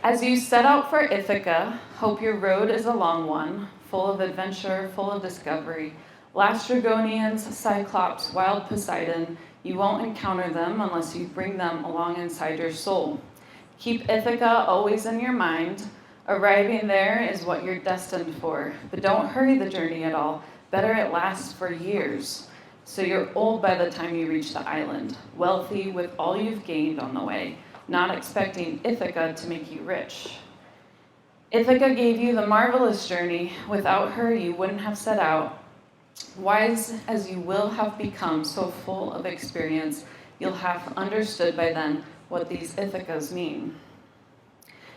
As you set out for Ithaca, hope your road is a long one, full of adventure, full of discovery. Last Dragonians, Cyclops, wild Poseidon, you won't encounter them unless you bring them along inside your soul. Keep Ithaca always in your mind. Arriving there is what you're destined for, but don't hurry the journey at all. Better it lasts for years. So you're old by the time you reach the island, wealthy with all you've gained on the way, not expecting Ithaca to make you rich. Ithaca gave you the marvelous journey. Without her, you wouldn't have set out. Wise as you will have become, so full of experience, you'll have understood by then what these Ithacas mean.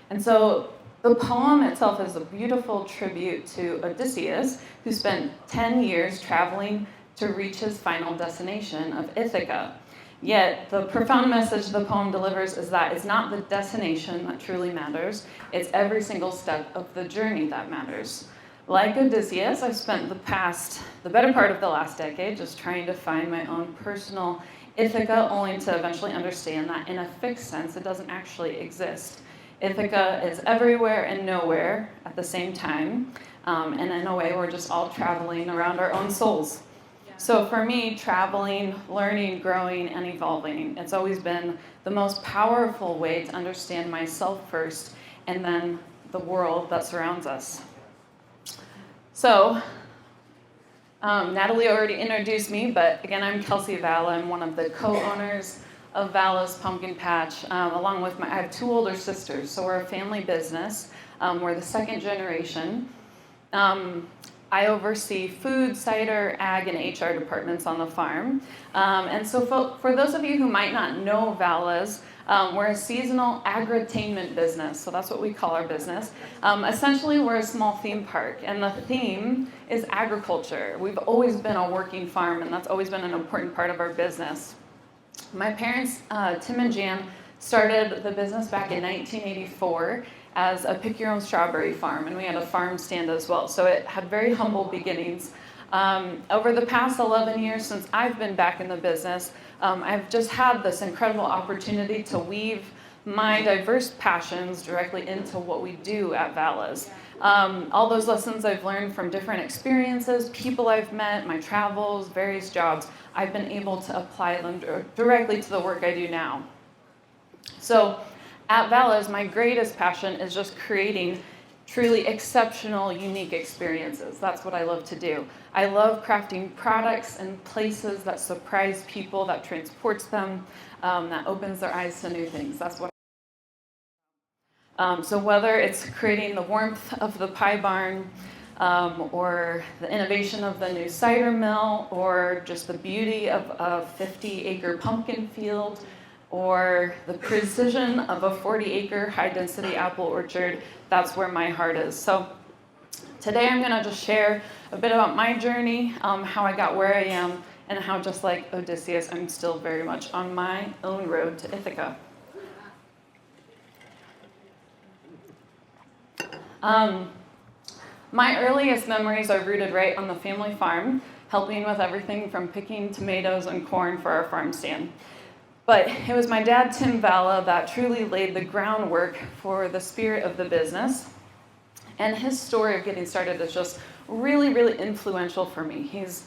And so the poem itself is a beautiful tribute to Odysseus, who spent 10 years traveling to reach his final destination of Ithaca. Yet, the profound message the poem delivers is that it's not the destination that truly matters, it's every single step of the journey that matters. Like Odysseus, I've spent the better part of the last decade just trying to find my own personal Ithaca, only to eventually understand that in a fixed sense, it doesn't actually exist. Ithaca is everywhere and nowhere at the same time, and in a way, we're just all traveling around our own souls. So for me, traveling, learning, growing, and evolving, it's always been the most powerful way to understand myself first, and then the world that surrounds us. So, Natalie already introduced me, but again, I'm Kelsey Vala. I'm one of the co-owners of Vala's Pumpkin Patch, along with I have two older sisters, so we're a family business. We're the second generation. I oversee food, cider, ag, and HR departments on the farm. And so for those of you who might not know Vala's, we're a seasonal agritainment business, so that's what we call our business. Essentially, we're a small theme park, and the theme is agriculture. We've always been a working farm, and that's always been an important part of our business. My parents, Tim and Jan, started the business back in 1984 as a pick-your-own-strawberry farm, and we had a farm stand as well, so it had very humble beginnings. Over the past 11 years since I've been back in the business, I've just had this incredible opportunity to weave my diverse passions directly into what we do at Vala's. All those lessons I've learned from different experiences, people I've met, my travels, various jobs, I've been able to apply them directly to the work I do now. So at Vala's, my greatest passion is just creating truly exceptional, unique experiences. That's what I love to do. I love crafting products and places that surprise people, that transports them, that opens their eyes to new things. That's what so whether it's creating the warmth of the pie barn, or the innovation of the new cider mill, or just the beauty of a 50-acre pumpkin field, or the precision of a 40-acre high-density apple orchard, that's where my heart is. So today I'm going to just share a bit about my journey, how I got where I am, and how, just like Odysseus, I'm still very much on my own road to Ithaca. My earliest memories are rooted right on the family farm, helping with everything from picking tomatoes and corn for our farm stand. But it was my dad, Tim Vala, that truly laid the groundwork for the spirit of the business. And his story of getting started is just really, really influential for me. He's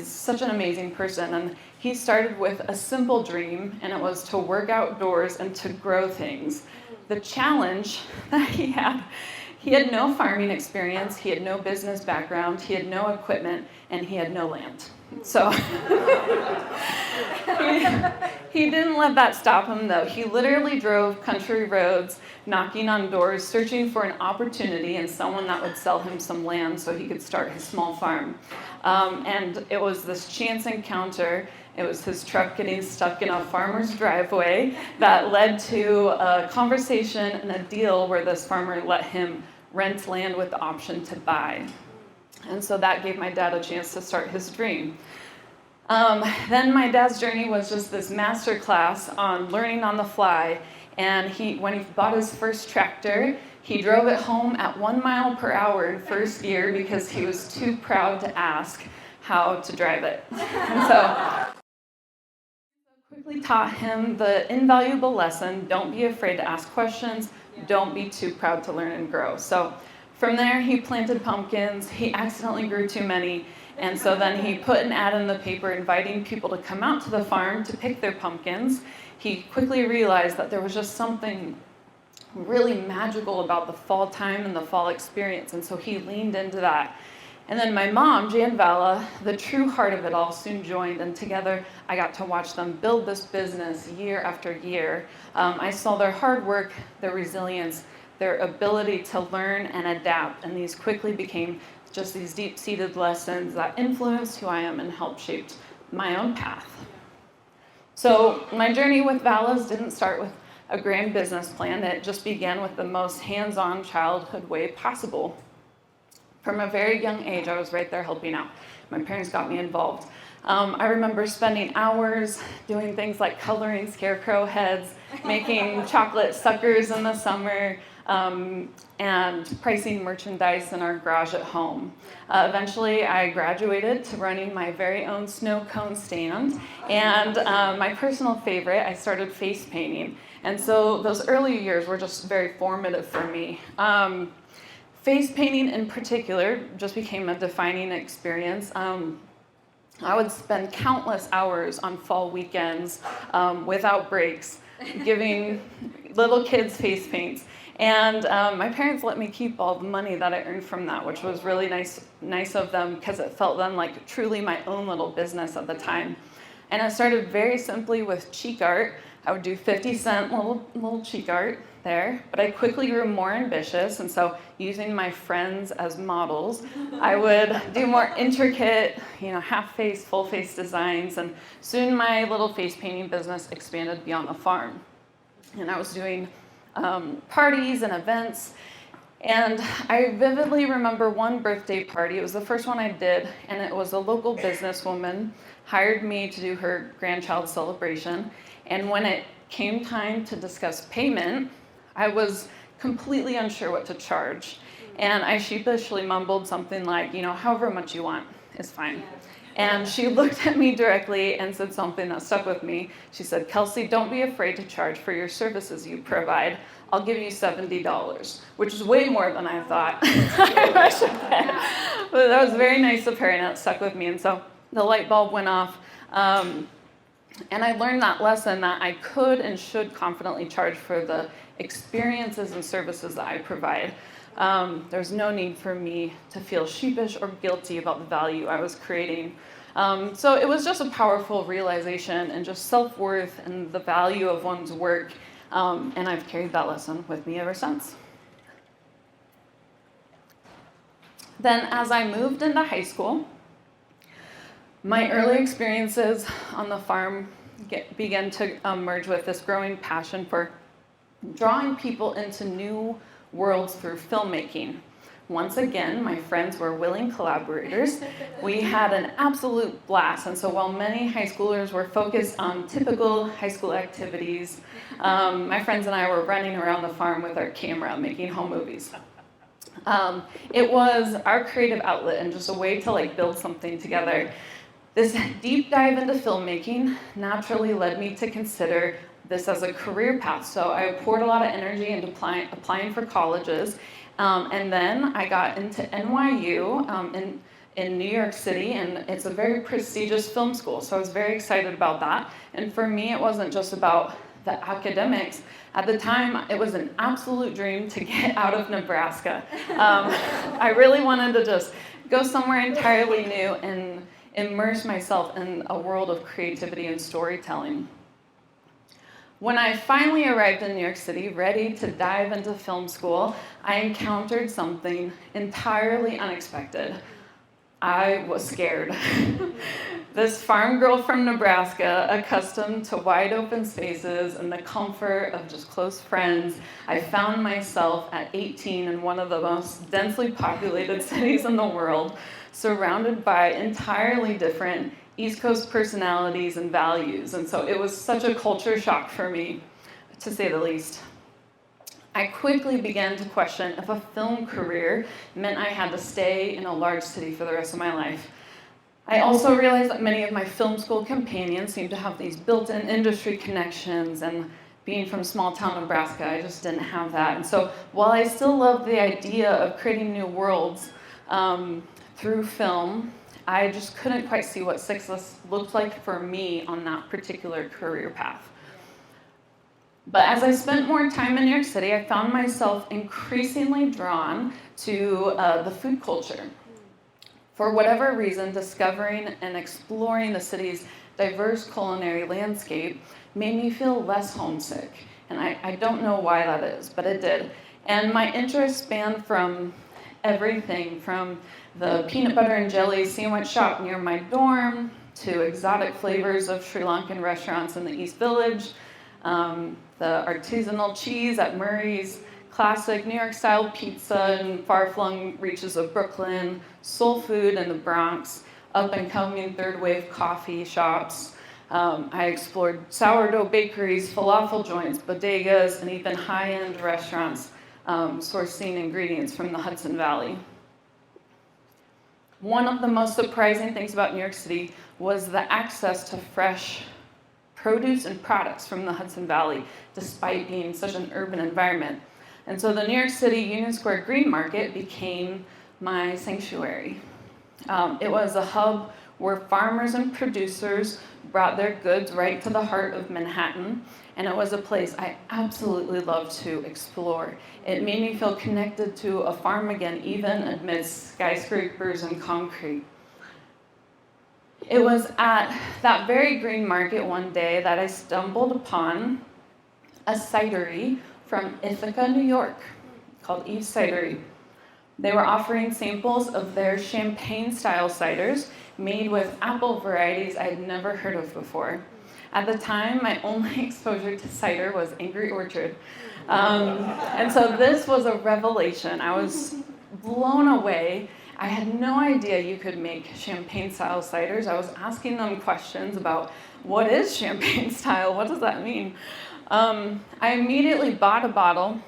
such an amazing person, and he started with a simple dream, and it was to work outdoors and to grow things. The challenge that he had no farming experience, he had no business background, he had no equipment, and he had no land. So he didn't let that stop him, though. He literally drove country roads, knocking on doors, searching for an opportunity and someone that would sell him some land so he could start his small farm. And it was this chance encounter. It was his truck getting stuck in a farmer's driveway that led to a conversation and a deal where this farmer let him rent land with the option to buy. And so that gave my dad a chance to start his dream. Then my dad's journey was just this master class on learning on the fly. And when he bought his first tractor, he drove it home at 1 mile per hour in first gear because he was too proud to ask how to drive it. And so quickly taught him the invaluable lesson: don't be afraid to ask questions, Don't be too proud to learn and grow. So from there, he planted pumpkins. He accidentally grew too many. And so then he put an ad in the paper inviting people to come out to the farm to pick their pumpkins. He quickly realized that there was just something really magical about the fall time and the fall experience. And so he leaned into that. And then my mom, Kelsey Vala, the true heart of it all, soon joined, and together I got to watch them build this business year after year. I saw their hard work, their resilience, their ability to learn and adapt, and these quickly became just these deep-seated lessons that influenced who I am and helped shape my own path. So my journey with Vala's didn't start with a grand business plan. It just began with the most hands-on childhood way possible. From a very young age, I was right there helping out. My parents got me involved. I remember spending hours doing things like coloring scarecrow heads, making chocolate suckers in the summer, and pricing merchandise in our garage at home. Eventually, I graduated to running my very own snow cone stand, and my personal favorite, I started face painting. And so those early years were just very formative for me. Face painting in particular just became a defining experience. I would spend countless hours on fall weekends without breaks giving little kids face paints. And my parents let me keep all the money that I earned from that, which was really nice of them because it felt then like truly my own little business at the time. And I started very simply with cheek art. I would do 50-cent little cheek art there, but I quickly grew more ambitious, and so using my friends as models, I would do more intricate, half-face, full-face designs, and soon my little face painting business expanded beyond the farm. And I was doing parties and events, and I vividly remember one birthday party. It was the first one I did, and it was a local businesswoman hired me to do her grandchild celebration. And when it came time to discuss payment, I was completely unsure what to charge. And I sheepishly mumbled something like, however much you want is fine. And she looked at me directly and said something that stuck with me. She said, "Kelsey, don't be afraid to charge for your services you provide. I'll give you $70, which is way more than I thought I should pay. But that was very nice of her, and it stuck with me. And so the light bulb went off. And I learned that lesson that I could and should confidently charge for the experiences and services that I provide. There's no need for me to feel sheepish or guilty about the value I was creating. So it was just a powerful realization and just self-worth and the value of one's work. And I've carried that lesson with me ever since. Then as I moved into high school, my early experiences on the farm began to merge with this growing passion for drawing people into new worlds through filmmaking. Once again, my friends were willing collaborators. We had an absolute blast, and so while many high schoolers were focused on typical high school activities, my friends and I were running around the farm with our camera making home movies. It was our creative outlet and just a way to build something together. This deep dive into filmmaking naturally led me to consider this as a career path. So I poured a lot of energy into applying for colleges. And then I got into NYU in New York City, and it's a very prestigious film school. So I was very excited about that. And for me, it wasn't just about the academics. At the time, it was an absolute dream to get out of Nebraska. I really wanted to just go somewhere entirely new and immerse myself in a world of creativity and storytelling. When I finally arrived in New York City, ready to dive into film school, I encountered something entirely unexpected. I was scared. This farm girl from Nebraska, accustomed to wide open spaces and the comfort of just close friends, I found myself at 18 in one of the most densely populated cities in the world, surrounded by entirely different East Coast personalities and values. And so it was such a culture shock for me, to say the least. I quickly began to question if a film career meant I had to stay in a large city for the rest of my life. I also realized that many of my film school companions seemed to have these built-in industry connections, and being from small town Nebraska, I just didn't have that. And so while I still love the idea of creating new worlds through film, I just couldn't quite see what success looked like for me on that particular career path. But as I spent more time in New York City, I found myself increasingly drawn to the food culture. For whatever reason, discovering and exploring the city's diverse culinary landscape made me feel less homesick. And I don't know why that is, but it did. And my interests spanned from everything from the peanut butter and jelly sandwich shop near my dorm to exotic flavors of Sri Lankan restaurants in the East Village, the artisanal cheese at Murray's, classic New York-style pizza in far-flung reaches of Brooklyn, soul food in the Bronx, up-and-coming third-wave coffee shops. I explored sourdough bakeries, falafel joints, bodegas, and even high-end restaurants sourcing ingredients from the Hudson Valley. One of the most surprising things about New York City was the access to fresh produce and products from the Hudson Valley, despite being such an urban environment. And so the New York City Union Square Green Market became my sanctuary. It was a hub where farmers and producers brought their goods right to the heart of Manhattan, and it was a place I absolutely loved to explore. It made me feel connected to a farm again, even amidst skyscrapers and concrete. It was at that very green market one day that I stumbled upon a cidery from Ithaca, New York, called Eve's Cidery. They were offering samples of their champagne-style ciders made with apple varieties I'd never heard of before. At the time, my only exposure to cider was Angry Orchard. And so this was a revelation. I was blown away. I had no idea you could make champagne-style ciders. I was asking them questions about what is champagne-style? What does that mean? I immediately bought a bottle.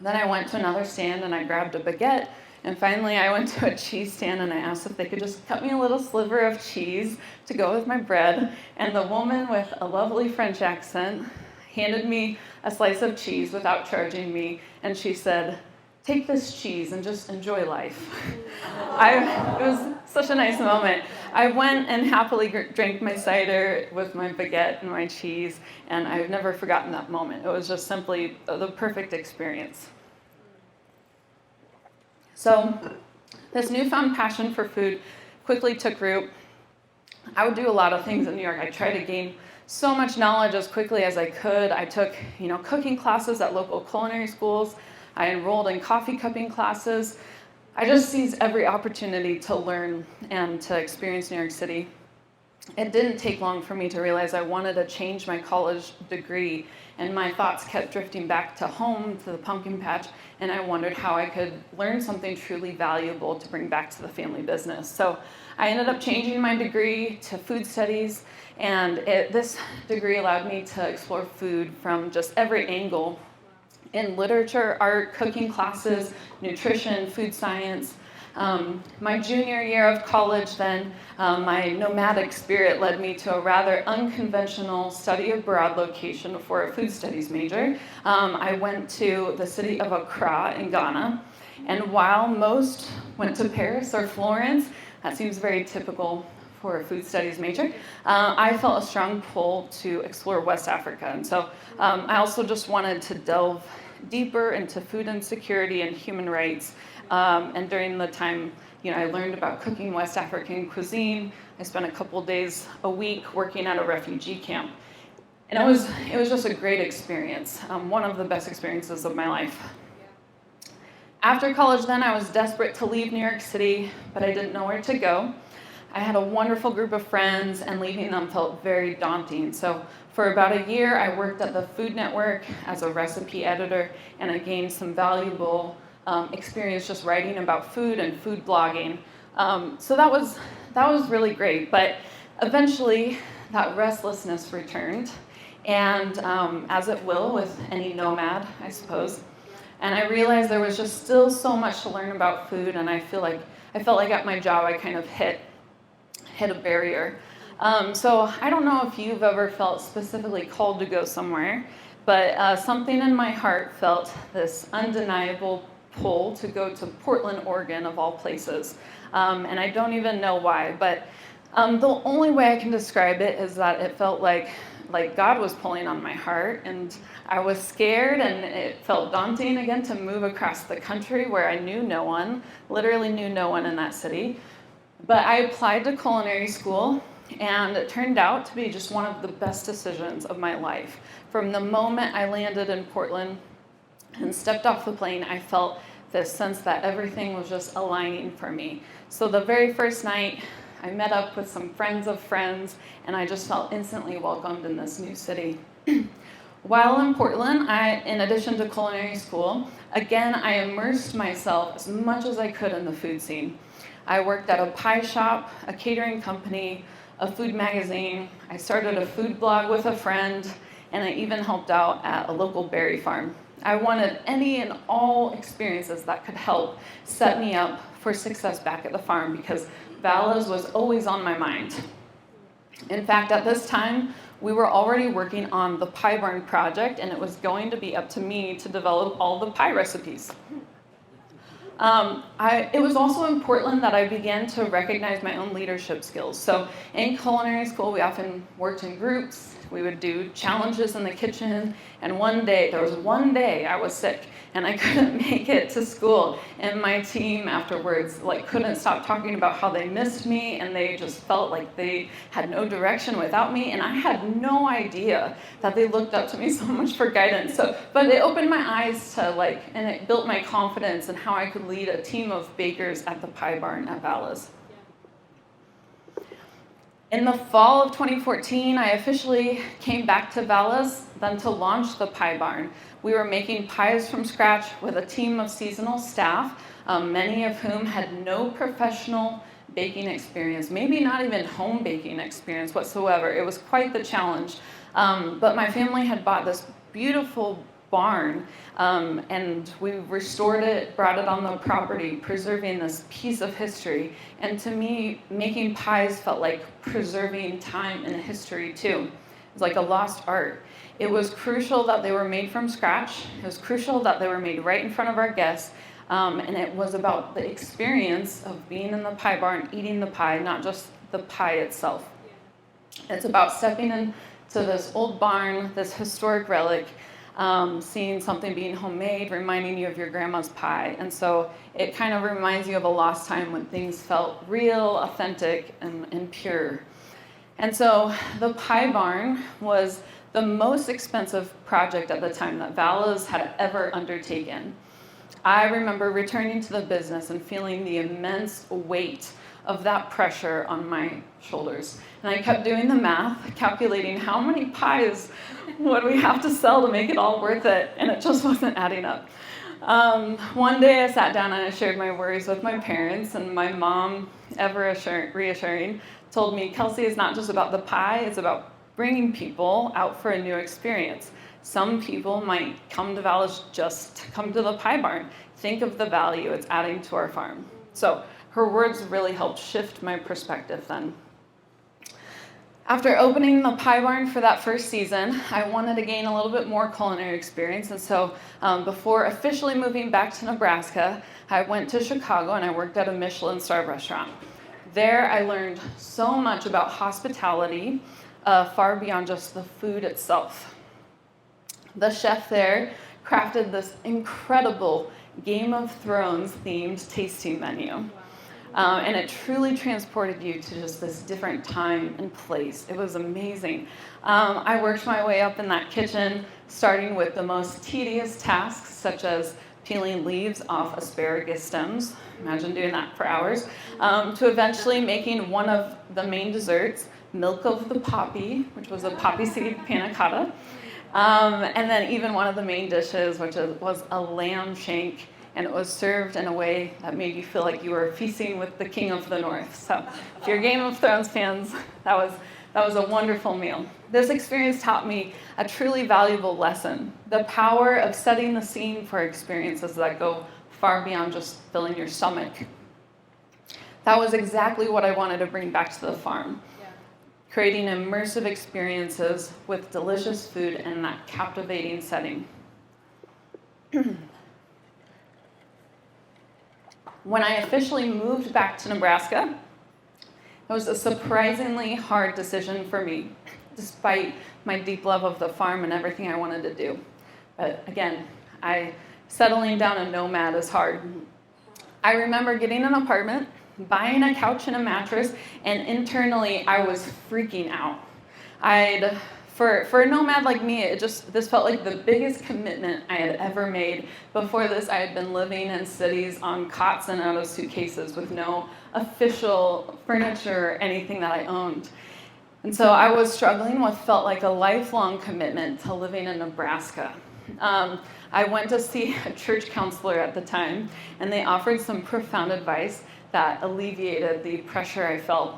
Then I went to another stand and I grabbed a baguette. And finally I went to a cheese stand and I asked if they could just cut me a little sliver of cheese to go with my bread. And the woman with a lovely French accent handed me a slice of cheese without charging me. And she said, "Take this cheese and just enjoy life." It was such a nice moment. I went and happily drank my cider with my baguette and my cheese, and I've never forgotten that moment. It was just simply the perfect experience. So this newfound passion for food quickly took root. I would do a lot of things in New York. I tried to gain so much knowledge as quickly as I could. I took, cooking classes at local culinary schools. I enrolled in coffee cupping classes. I just seized every opportunity to learn and to experience New York City. It didn't take long for me to realize I wanted to change my college degree, and my thoughts kept drifting back to home, to the pumpkin patch, and I wondered how I could learn something truly valuable to bring back to the family business. So I ended up changing my degree to food studies, and this degree allowed me to explore food from just every angle in literature, art, cooking classes, nutrition, food science. My junior year of college then, my nomadic spirit led me to a rather unconventional study abroad location for a food studies major. I went to the city of Accra in Ghana, and while most went to Paris or Florence, that seems very typical for a food studies major, I felt a strong pull to explore West Africa. And so I also just wanted to delve deeper into food insecurity and human rights. And during the time, I learned about cooking West African cuisine. I spent a couple days a week working at a refugee camp. And it was just a great experience, one of the best experiences of my life. After college then, I was desperate to leave New York City, but I didn't know where to go. I had a wonderful group of friends, and leaving them felt very daunting. So for about a year, I worked at the Food Network as a recipe editor, and I gained some valuable experience just writing about food and food blogging. So that was really great. But eventually, that restlessness returned, and as it will with any nomad, I suppose. And I realized there was just still so much to learn about food, and I felt like at my job I kind of hit a barrier. So I don't know if you've ever felt specifically called to go somewhere, But something in my heart felt this undeniable pull to go to Portland, Oregon, of all places. And I don't even know why, but the only way I can describe it is that it felt like God was pulling on my heart, and I was scared, and it felt daunting again to move across the country where I knew no one, literally knew no one in that city. But I applied to culinary school, and it turned out to be just one of the best decisions of my life. From the moment I landed in Portland and stepped off the plane, I felt this sense that everything was just aligning for me. So the very first night, I met up with some friends of friends, and I just felt instantly welcomed in this new city. While in Portland, in addition to culinary school, again, I immersed myself as much as I could in the food scene. I worked at a pie shop, a catering company, a food magazine. I started a food blog with a friend, and I even helped out at a local berry farm. I wanted any and all experiences that could help set me up for success back at the farm, because Vala's was always on my mind. In fact, at this time, we were already working on the Pie Barn project, and it was going to be up to me to develop all the pie recipes. It was also in Portland that I began to recognize my own leadership skills. So in culinary school, we often worked in groups. We would do challenges in the kitchen. And there was one day I was sick and I couldn't make it to school. And my team afterwards couldn't stop talking about how they missed me, and they just felt like they had no direction without me. And I had no idea that they looked up to me so much for guidance. But it opened my eyes to and it built my confidence in how I could lead a team of bakers at the Pie Barn at Vala's. In the fall of 2014, I officially came back to Vala's, then to launch the Pie Barn. We were making pies from scratch with a team of seasonal staff, many of whom had no professional baking experience, maybe not even home baking experience whatsoever. It was quite the challenge. But my family had bought this beautiful barn, and we restored it, brought it on the property, preserving this piece of history. And to me, making pies felt like preserving time and history too. It was like a lost art. It was crucial that they were made from scratch. It was crucial that they were made right in front of our guests. And it was about the experience of being in the Pie Barn, eating the pie, not just the pie itself. It's about stepping into this old barn, this historic relic, seeing something being homemade, reminding you of your grandma's pie. And so it kind of reminds you of a lost time when things felt real, authentic, and pure. And so the Pie Barn was the most expensive project at the time that Vala's had ever undertaken. I remember returning to the business and feeling the immense weight of that pressure on my shoulders. And I kept doing the math, calculating how many pies would we have to sell to make it all worth it, and it just wasn't adding up. One day I sat down and I shared my worries with my parents, and my mom, ever reassuring, told me, Kelsey, it's not just about the pie, it's about bringing people out for a new experience. Some people might come to Vala's just to come to the Pie Barn. Think of the value it's adding to our farm. So her words really helped shift my perspective then. After opening the Pie Barn for that first season, I wanted to gain a little bit more culinary experience. And so before officially moving back to Nebraska, I went to Chicago and I worked at a Michelin-starred restaurant. There I learned so much about hospitality, far beyond just the food itself. The chef there crafted this incredible Game of Thrones themed tasting menu. And it truly transported you to just this different time and place. It was amazing. I worked my way up in that kitchen, starting with the most tedious tasks, such as peeling leaves off asparagus stems. Imagine doing that for hours. To eventually making one of the main desserts, milk of the poppy, which was a poppy seed panna cotta. And then even one of the main dishes, which was a lamb shank, and it was served in a way that made you feel like you were feasting with the King of the North. So if you're Game of Thrones fans, that was a wonderful meal. This experience taught me a truly valuable lesson: the power of setting the scene for experiences that go far beyond just filling your stomach. That was exactly what I wanted to bring back to the farm. creating immersive experiences with delicious food and that captivating setting. When I officially moved back to Nebraska, it was a surprisingly hard decision for me, despite my deep love of the farm and everything I wanted to do. But again, settling down a nomad is hard. I remember getting an apartment, buying a couch and a mattress, and internally I was freaking out. For a nomad like me, this felt like the biggest commitment I had ever made. Before this, I had been living in cities on cots and out of suitcases with no official furniture or anything that I owned. And so I was struggling with felt like a lifelong commitment to living in Nebraska. I went to see a church counselor at the time, and they offered some profound advice that alleviated the pressure I felt.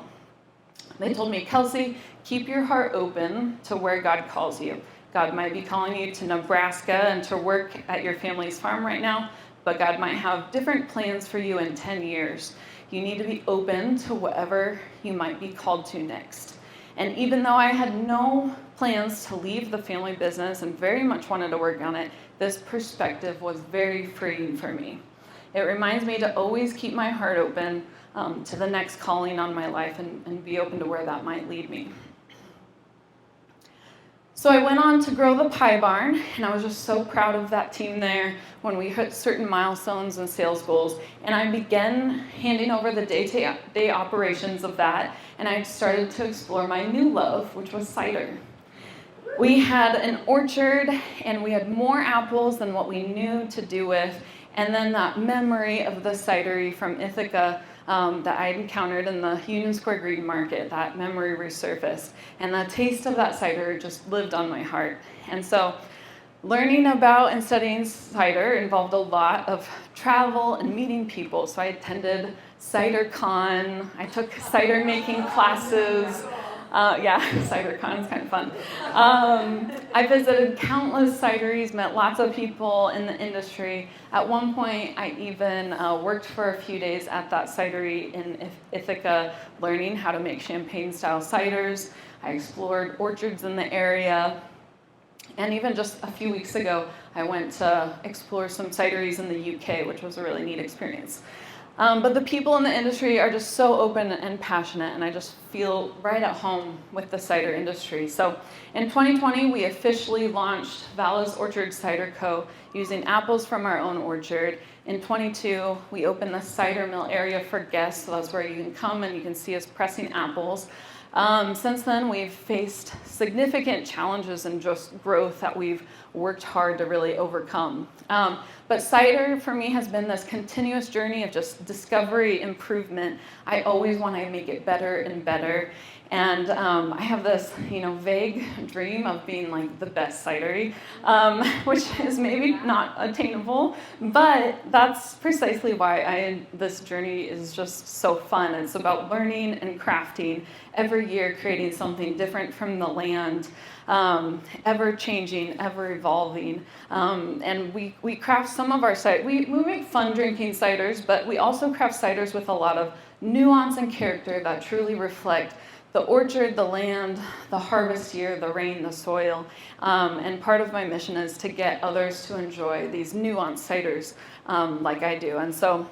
They told me, Kelsey, keep your heart open to where God calls you. God might be calling you to Nebraska and to work at your family's farm right now, but God might have different plans for you in 10 years. You need to be open to whatever you might be called to next. And even though I had no plans to leave the family business and very much wanted to work on it, this perspective was very freeing for me. It reminds me to always keep my heart open to the next calling on my life and be open to where that might lead me. So I went on to grow the pie barn, and I was just so proud of that team there when we hit certain milestones and sales goals. And I began handing over the day-to-day operations of that, and I started to explore my new love, which was cider. We had an orchard, and we had more apples than what we knew to do with. And then that memory of the cidery from Ithaca that I had encountered in the Union Square Green Market, that memory resurfaced. And the taste of that cider just lived on my heart. And so learning about and studying cider involved a lot of travel and meeting people. So I attended CiderCon, I took cider making classes. CiderCon is kind of fun. I visited countless cideries, met lots of people in the industry. At one point, I even worked for a few days at that cidery in Ithaca, learning how to make champagne-style ciders. I explored orchards in the area. And even just a few weeks ago, I went to explore some cideries in the UK, which was a really neat experience. But the people in the industry are just so open and passionate, and I just feel right at home with the cider industry. So in 2020, we officially launched Vala's Orchard Cider Co. using apples from our own orchard. In 22, we opened the cider mill area for guests, so that's where you can come and you can see us pressing apples. Since then, we've faced significant challenges and just growth that we've worked hard to really overcome. But cider, for me, has been this continuous journey of just discovery, improvement. I always want to make it better and better. And I have this, vague dream of being like the best cidery, which is maybe not attainable, but that's precisely why this journey is just so fun. It's about learning and crafting every year, creating something different from the land, ever changing, ever evolving. And we craft some of our cider. We make fun drinking ciders, but we also craft ciders with a lot of nuance and character that truly reflect the orchard, the land, the harvest year, the rain, the soil. And part of my mission is to get others to enjoy these nuanced ciders like I do. And so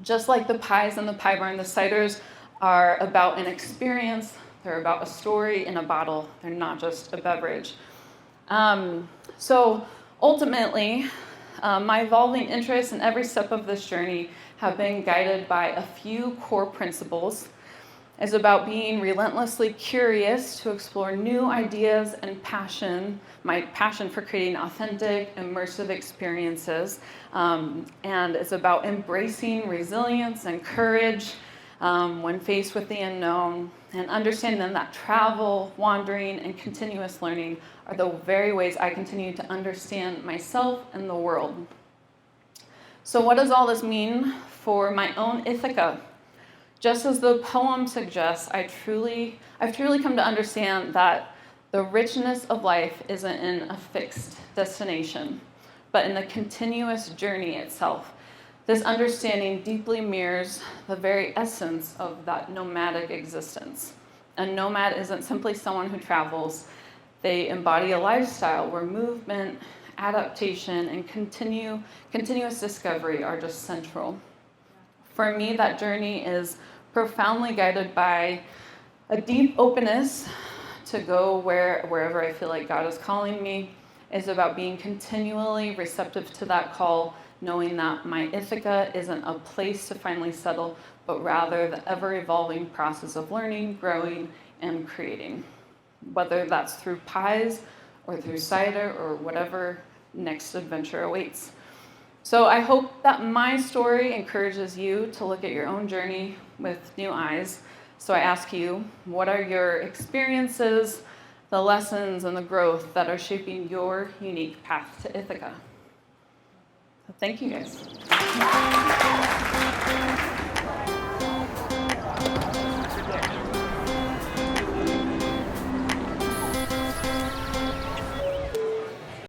just like the pies in the pie barn, the ciders are about an experience. They're about a story in a bottle. They're not just a beverage. So ultimately, my evolving interests in every step of this journey have been guided by a few core principles. It's about being relentlessly curious to explore new ideas and my passion for creating authentic, immersive experiences. And it's about embracing resilience and courage when faced with the unknown, and understanding that travel, wandering, and continuous learning are the very ways I continue to understand myself and the world. So what does all this mean for my own Ithaca? Just as the poem suggests, I've truly come to understand that the richness of life isn't in a fixed destination, but in the continuous journey itself. This understanding deeply mirrors the very essence of that nomadic existence. A nomad isn't simply someone who travels. They embody a lifestyle where movement, adaptation, and continuous discovery are just central. For me, that journey is profoundly guided by a deep openness to go wherever I feel like God is calling me. It's about being continually receptive to that call, knowing that my Ithaca isn't a place to finally settle, but rather the ever-evolving process of learning, growing, and creating. Whether that's through pies or through cider or whatever next adventure awaits. So I hope that my story encourages you to look at your own journey with new eyes. So I ask you, what are your experiences, the lessons, and the growth that are shaping your unique path to Ithaca? So thank you guys.